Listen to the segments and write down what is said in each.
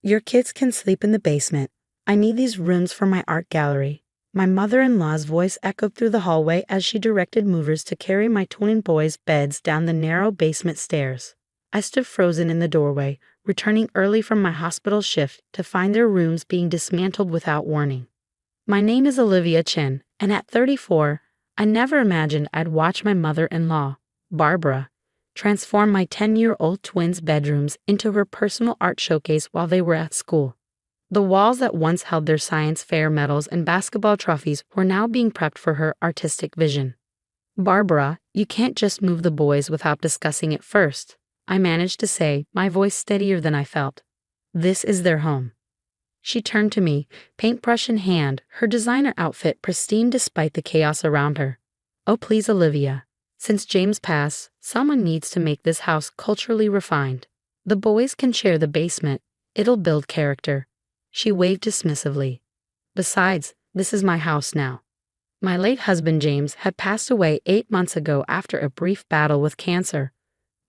Your kids can sleep in the basement. I need these rooms for my art gallery. My mother-in-law's voice echoed through the hallway as she directed movers to carry my twin boys' beds down the narrow basement stairs. I stood frozen in the doorway, returning early from my hospital shift to find their rooms being dismantled without warning. My name is Olivia Chen, and at 34, I never imagined I'd watch my mother-in-law, Barbara, transform my 10-year-old twins' bedrooms into her personal art showcase while they were at school. The walls that once held their science fair medals and basketball trophies were now being prepped for her artistic vision. "Barbara, you can't just move the boys without discussing it first," I managed to say, my voice steadier than I felt. "This is their home." She turned to me, paintbrush in hand, her designer outfit pristine despite the chaos around her. "Oh please, Olivia. Since James passed, someone needs to make this house culturally refined. The boys can share the basement. It'll build character." She waved dismissively. "Besides, this is my house now." My late husband James had passed away 8 months ago after a brief battle with cancer.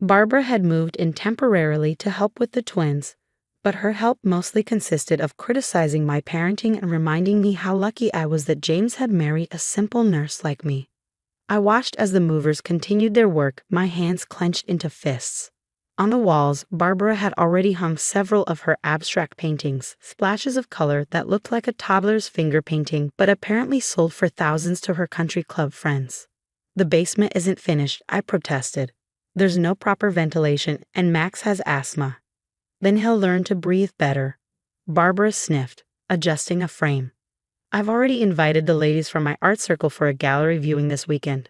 Barbara had moved in temporarily to help with the twins, but her help mostly consisted of criticizing my parenting and reminding me how lucky I was that James had married a simple nurse like me. I watched as the movers continued their work, my hands clenched into fists. On the walls, Barbara had already hung several of her abstract paintings, splashes of color that looked like a toddler's finger painting but apparently sold for thousands to her country club friends. "The basement isn't finished," I protested. "There's no proper ventilation, and Max has asthma." "Then he'll learn to breathe better." Barbara sniffed, adjusting a frame. "I've already invited the ladies from my art circle for a gallery viewing this weekend.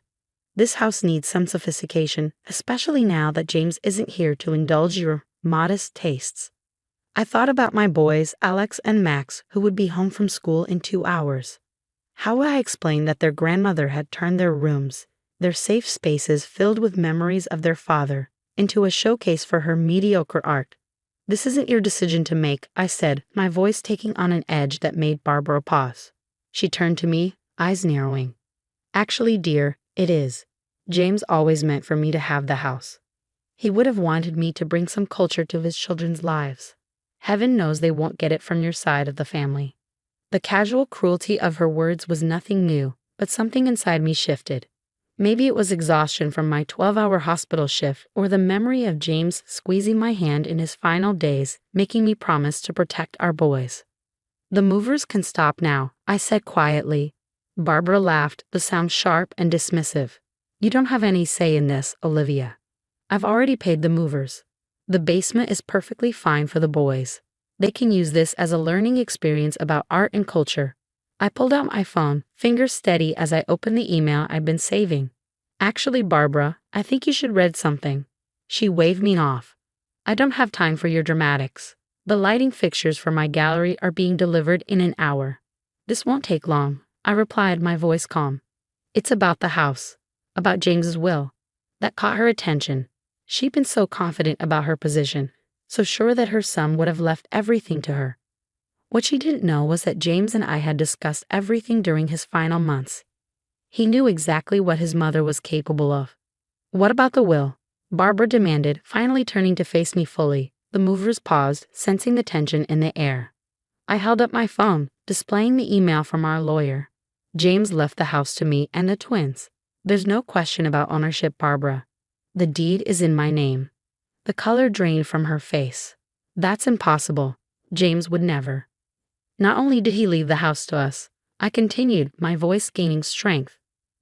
This house needs some sophistication, especially now that James isn't here to indulge your modest tastes." I thought about my boys, Alex and Max, who would be home from school in 2 hours. How would I explain that their grandmother had turned their rooms, their safe spaces filled with memories of their father, into a showcase for her mediocre art? "This isn't your decision to make," I said, my voice taking on an edge that made Barbara pause. She turned to me, eyes narrowing. "Actually, dear, it is. James always meant for me to have the house. He would have wanted me to bring some culture to his children's lives. Heaven knows they won't get it from your side of the family." The casual cruelty of her words was nothing new, but something inside me shifted. Maybe it was exhaustion from my 12-hour hospital shift or the memory of James squeezing my hand in his final days, making me promise to protect our boys. "The movers can stop now," I said quietly. Barbara laughed, the sound sharp and dismissive. "You don't have any say in this, Olivia. I've already paid the movers. The basement is perfectly fine for the boys. They can use this as a learning experience about art and culture." I pulled out my phone, fingers steady as I opened the email I'd been saving. "Actually, Barbara, I think you should read something." She waved me off. "I don't have time for your dramatics. The lighting fixtures for my gallery are being delivered in an hour." "This won't take long," I replied, my voice calm. "It's about the house, about James's will." That caught her attention. She'd been so confident about her position, so sure that her son would have left everything to her. What she didn't know was that James and I had discussed everything during his final months. He knew exactly what his mother was capable of. "What about the will?" Barbara demanded, finally turning to face me fully. The movers paused, sensing the tension in the air. I held up my phone, displaying the email from our lawyer. "James left the house to me and the twins. There's no question about ownership, Barbara. The deed is in my name." The color drained from her face. "That's impossible. James would never." "Not only did he leave the house to us," I continued, my voice gaining strength,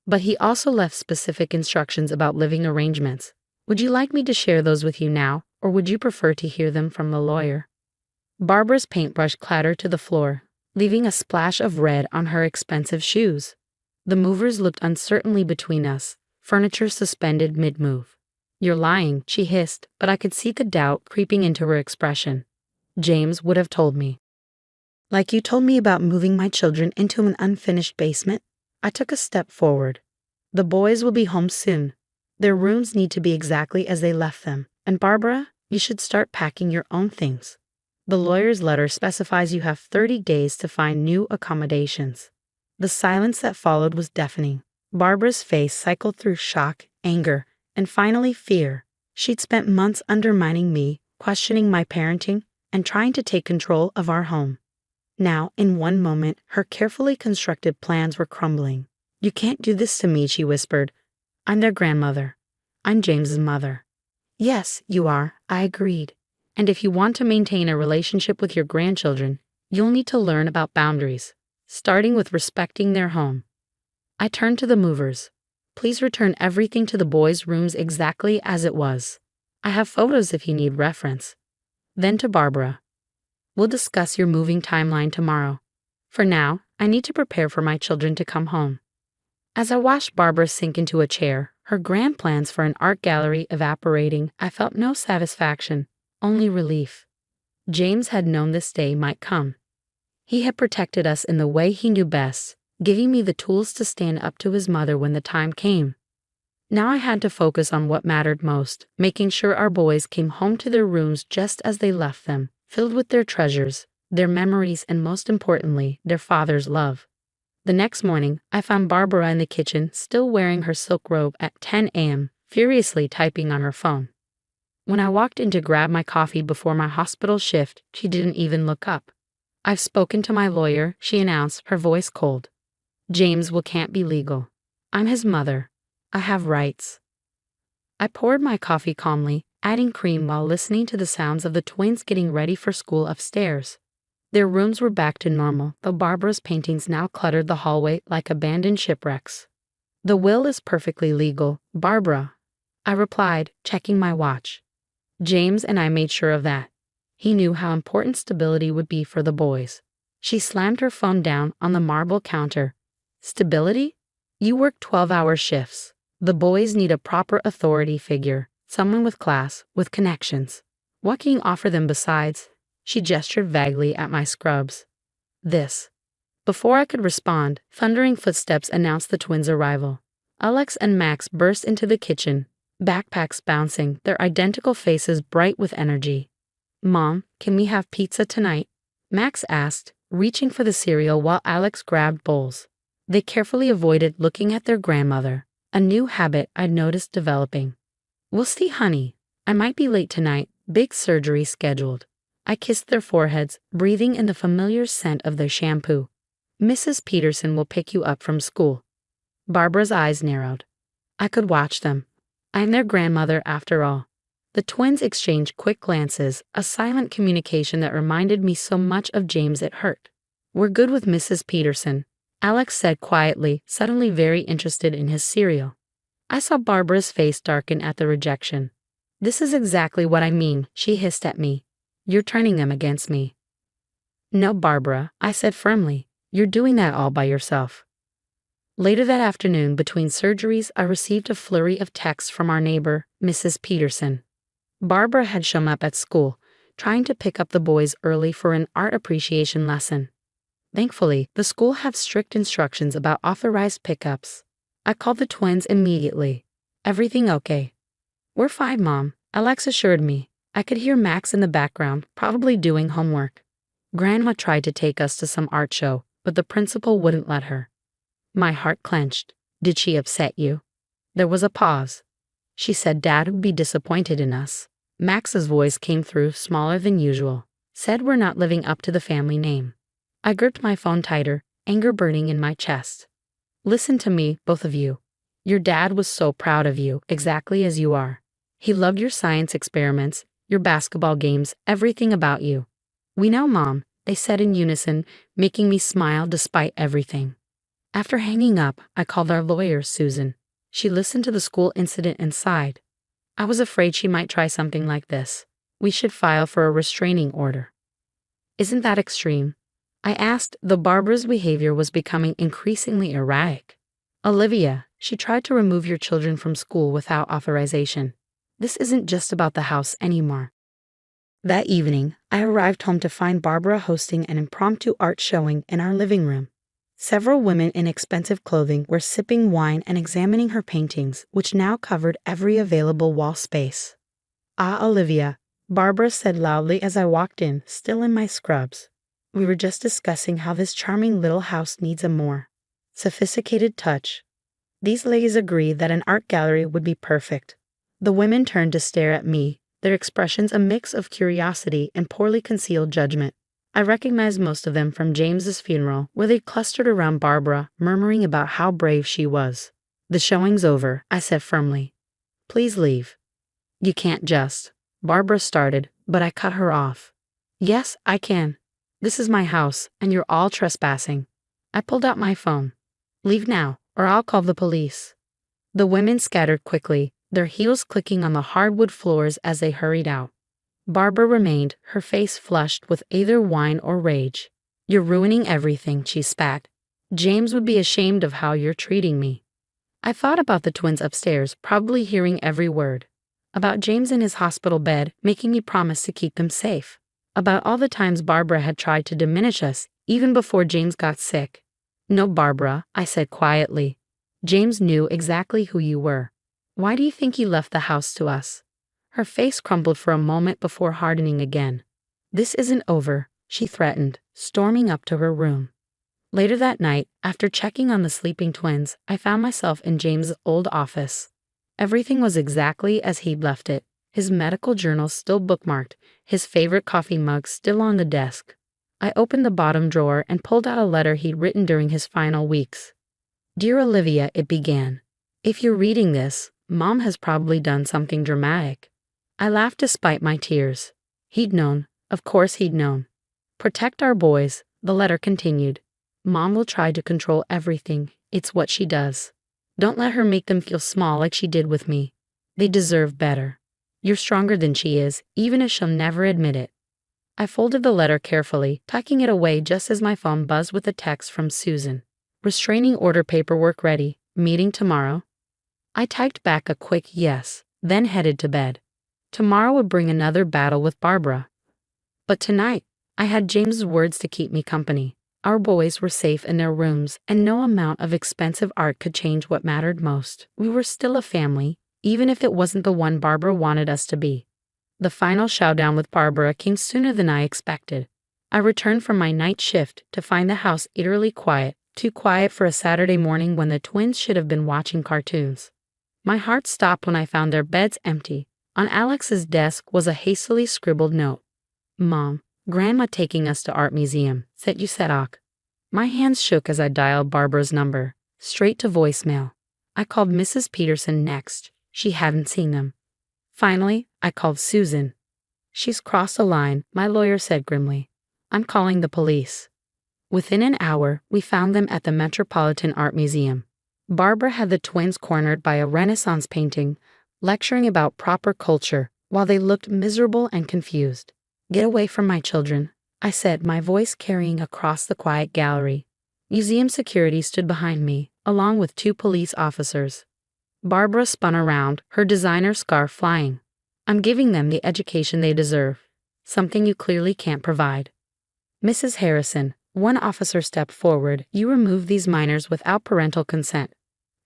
"but he also left specific instructions about living arrangements. Would you like me to share those with you now, or would you prefer to hear them from the lawyer?" Barbara's paintbrush clattered to the floor, leaving a splash of red on her expensive shoes. The movers looked uncertainly between us, furniture suspended mid-move. "You're lying," she hissed, but I could see the doubt creeping into her expression. "James would have told me." "Like you told me about moving my children into an unfinished basement?" I took a step forward. "The boys will be home soon. Their rooms need to be exactly as they left them. And Barbara, you should start packing your own things. The lawyer's letter specifies you have 30 days to find new accommodations." The silence that followed was deafening. Barbara's face cycled through shock, anger, and finally fear. She'd spent months undermining me, questioning my parenting, and trying to take control of our home. Now, in one moment, her carefully constructed plans were crumbling. "You can't do this to me," she whispered. "I'm their grandmother. I'm James's mother." "Yes, you are," I agreed. "And if you want to maintain a relationship with your grandchildren, you'll need to learn about boundaries, starting with respecting their home." I turned to the movers. "Please return everything to the boys' rooms exactly as it was. I have photos if you need reference." Then to Barbara. "We'll discuss your moving timeline tomorrow. For now, I need to prepare for my children to come home." As I watched Barbara sink into a chair, her grand plans for an art gallery evaporating, I felt no satisfaction, only relief. James had known this day might come. He had protected us in the way he knew best, giving me the tools to stand up to his mother when the time came. Now I had to focus on what mattered most, making sure our boys came home to their rooms just as they left them, filled with their treasures, their memories, and most importantly, their father's love. The next morning, I found Barbara in the kitchen, still wearing her silk robe at 10 a.m., furiously typing on her phone. When I walked in to grab my coffee before my hospital shift, she didn't even look up. "I've spoken to my lawyer," she announced, her voice cold. "James can't be legal. I'm his mother. I have rights." I poured my coffee calmly, adding cream while listening to the sounds of the twins getting ready for school upstairs. Their rooms were back to normal, though Barbara's paintings now cluttered the hallway like abandoned shipwrecks. "The will is perfectly legal, Barbara," I replied, checking my watch. "James and I made sure of that. He knew how important stability would be for the boys." She slammed her phone down on the marble counter. "Stability? You work 12-hour shifts. The boys need a proper authority figure, someone with class, with connections. What can you offer them besides?" She gestured vaguely at my scrubs. "This." Before I could respond, thundering footsteps announced the twins' arrival. Alex and Max burst into the kitchen, backpacks bouncing, their identical faces bright with energy. "Mom, can we have pizza tonight?" Max asked, reaching for the cereal while Alex grabbed bowls. They carefully avoided looking at their grandmother, a new habit I'd noticed developing. "We'll see, honey. I might be late tonight, big surgery scheduled." I kissed their foreheads, breathing in the familiar scent of their shampoo. "Mrs. Peterson will pick you up from school." Barbara's eyes narrowed. I could watch them. I'm their grandmother after all. The twins exchanged quick glances, a silent communication that reminded me so much of James it hurt. "We're good with Mrs. Peterson," Alex said quietly, suddenly very interested in his cereal. I saw Barbara's face darken at the rejection. "This is exactly what I mean," she hissed at me. "You're turning them against me." "No, Barbara," I said firmly. "You're doing that all by yourself." Later that afternoon, between surgeries, I received a flurry of texts from our neighbor, Mrs. Peterson. Barbara had shown up at school, trying to pick up the boys early for an art appreciation lesson. Thankfully, the school had strict instructions about authorized pickups. I called the twins immediately. "Everything okay?" "We're fine, Mom," Alex assured me. I could hear Max in the background, probably doing homework. "Grandma tried to take us to some art show, but the principal wouldn't let her." My heart clenched. "Did she upset you?" There was a pause. "She said Dad would be disappointed in us." Max's voice came through, smaller than usual. "Said we're not living up to the family name." I gripped my phone tighter, anger burning in my chest. "Listen to me, both of you. Your dad was so proud of you, exactly as you are. He loved your science experiments, your basketball games, everything about you." "We know, Mom," they said in unison, making me smile despite everything. After hanging up, I called our lawyer, Susan. She listened to the school incident and sighed. "I was afraid she might try something like this. We should file for a restraining order." "Isn't that extreme?" I asked, though Barbara's behavior was becoming increasingly erratic. "Olivia, she tried to remove your children from school without authorization. This isn't just about the house anymore." That evening, I arrived home to find Barbara hosting an impromptu art showing in our living room. Several women in expensive clothing were sipping wine and examining her paintings, which now covered every available wall space. "Ah, Olivia," Barbara said loudly as I walked in, still in my scrubs. "We were just discussing how this charming little house needs a more sophisticated touch. These ladies agree that an art gallery would be perfect." The women turned to stare at me, their expressions a mix of curiosity and poorly concealed judgment. I recognized most of them from James's funeral, where they clustered around Barbara, murmuring about how brave she was. "The showing's over," I said firmly. "Please leave." "You can't just," Barbara started, but I cut her off. "Yes, I can. This is my house, and you're all trespassing." I pulled out my phone. "Leave now, or I'll call the police." The women scattered quickly, their heels clicking on the hardwood floors as they hurried out. Barbara remained, her face flushed with either wine or rage. "You're ruining everything," she spat. "James would be ashamed of how you're treating me." I thought about the twins upstairs, probably hearing every word. About James in his hospital bed, making me promise to keep them safe. About all the times Barbara had tried to diminish us, even before James got sick. "No, Barbara," I said quietly. "James knew exactly who you were. Why do you think he left the house to us?" Her face crumbled for a moment before hardening again. "This isn't over," she threatened, storming up to her room. Later that night, after checking on the sleeping twins, I found myself in James's old office. Everything was exactly as he'd left it, his medical journals still bookmarked, his favorite coffee mug still on the desk. I opened the bottom drawer and pulled out a letter he'd written during his final weeks. "Dear Olivia," it began. "If you're reading this, Mom has probably done something dramatic." I laughed despite my tears. He'd known. Of course he'd known. "Protect our boys," the letter continued. "Mom will try to control everything. It's what she does. Don't let her make them feel small like she did with me. They deserve better. You're stronger than she is, even if she'll never admit it." I folded the letter carefully, tucking it away just as my phone buzzed with a text from Susan. "Restraining order paperwork ready. Meeting tomorrow?" I typed back a quick yes, then headed to bed. Tomorrow would bring another battle with Barbara. But tonight, I had James's words to keep me company. Our boys were safe in their rooms, and no amount of expensive art could change what mattered most. We were still a family, even if it wasn't the one Barbara wanted us to be. The final showdown with Barbara came sooner than I expected. I returned from my night shift to find the house eerily quiet, too quiet for a Saturday morning when the twins should have been watching cartoons. My heart stopped when I found their beds empty. On Alex's desk was a hastily scribbled note. "Mom, Grandma taking us to art museum, said you said ok." My hands shook as I dialed Barbara's number, straight to voicemail. I called Mrs. Peterson next. She hadn't seen them. Finally, I called Susan. "She's crossed a line," my lawyer said grimly. "I'm calling the police." Within an hour, we found them at the Metropolitan Art Museum. Barbara had the twins cornered by a Renaissance painting, lecturing about proper culture, while they looked miserable and confused. "Get away from my children," I said, my voice carrying across the quiet gallery. Museum security stood behind me, along with 2 police officers. Barbara spun around, her designer scarf flying. "I'm giving them the education they deserve. Something you clearly can't provide." "Mrs. Harrison," one officer stepped forward, "you removed these minors without parental consent.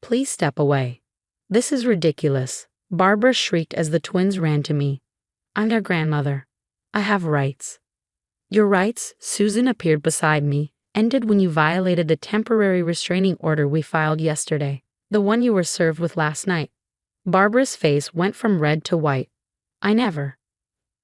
Please step away." "This is ridiculous," Barbara shrieked as the twins ran to me. "I'm their grandmother. I have rights." "Your rights," Susan appeared beside me, "ended when you violated the temporary restraining order we filed yesterday, the one you were served with last night." Barbara's face went from red to white. "I never."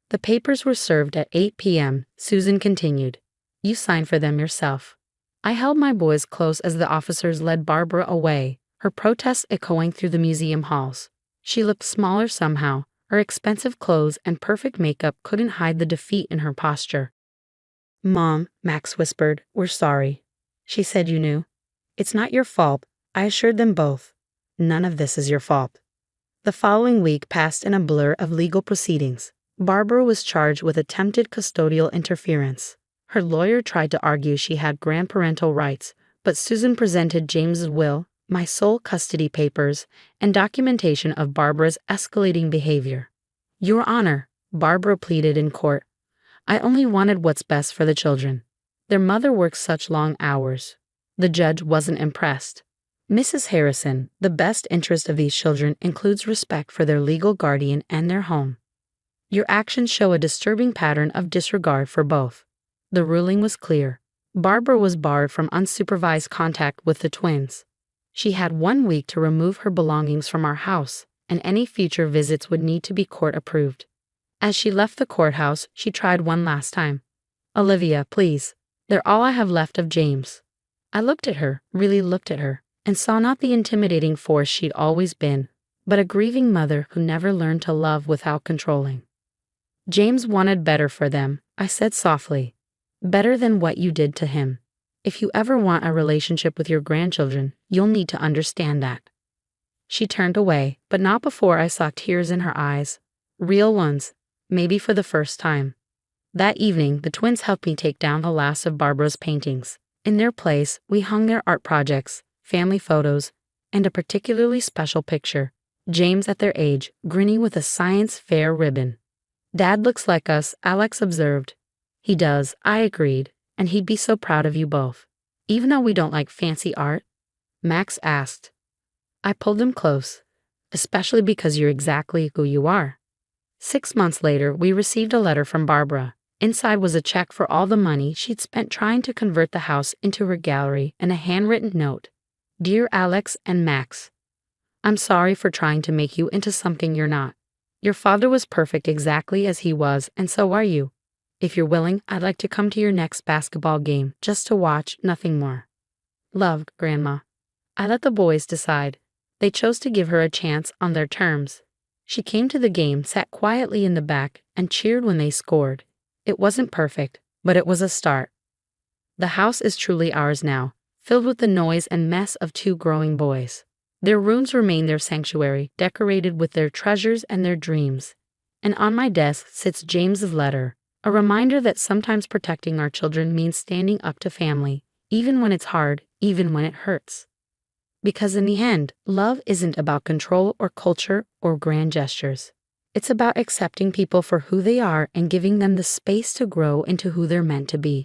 "The papers were served at 8 p.m., Susan continued. "You signed for them yourself." I held my boys close as the officers led Barbara away, her protests echoing through the museum halls. She looked smaller somehow. Her expensive clothes and perfect makeup couldn't hide the defeat in her posture. "Mom," Max whispered, "we're sorry." She said, "You knew." "It's not your fault," I assured them both. "None of this is your fault." The following week passed in a blur of legal proceedings. Barbara was charged with attempted custodial interference. Her lawyer tried to argue she had grandparental rights, but Susan presented James's will, my sole custody papers, and documentation of Barbara's escalating behavior. "Your Honor," Barbara pleaded in court, "I only wanted what's best for the children. Their mother works such long hours." The judge wasn't impressed. "Mrs. Harrison, the best interest of these children includes respect for their legal guardian and their home. Your actions show a disturbing pattern of disregard for both." The ruling was clear. Barbara was barred from unsupervised contact with the twins. She had 1 week to remove her belongings from our house, and any future visits would need to be court approved. As she left the courthouse, she tried one last time. Olivia, please. They're all I have left of James. I looked at her, really looked at her, and saw not the intimidating force she'd always been, but a grieving mother who never learned to love without controlling. James wanted better for them, I said softly. Better than what you did to him. If you ever want a relationship with your grandchildren, you'll need to understand that. She turned away, but not before I saw tears in her eyes. Real ones, maybe for the first time. That evening, the twins helped me take down the last of Barbara's paintings. In their place, we hung their art projects, family photos, and a particularly special picture. James at their age, grinning with a science fair ribbon. Dad looks like us, Alex observed. He does, I agreed, and he'd be so proud of you both. Even though we don't like fancy art? Max asked. I pulled him close, especially because you're exactly who you are. 6 months later, we received a letter from Barbara. Inside was a check for all the money she'd spent trying to convert the house into her gallery and a handwritten note. Dear Alex and Max, I'm sorry for trying to make you into something you're not. Your father was perfect exactly as he was, and so are you. If you're willing, I'd like to come to your next basketball game, just to watch, nothing more. Love, Grandma. I let the boys decide. They chose to give her a chance on their terms. She came to the game, sat quietly in the back, and cheered when they scored. It wasn't perfect, but it was a start. The house is truly ours now, filled with the noise and mess of 2 growing boys. Their rooms remain their sanctuary, decorated with their treasures and their dreams. And on my desk sits James's letter, a reminder that sometimes protecting our children means standing up to family, even when it's hard, even when it hurts. Because in the end, love isn't about control or culture or grand gestures. It's about accepting people for who they are and giving them the space to grow into who they're meant to be.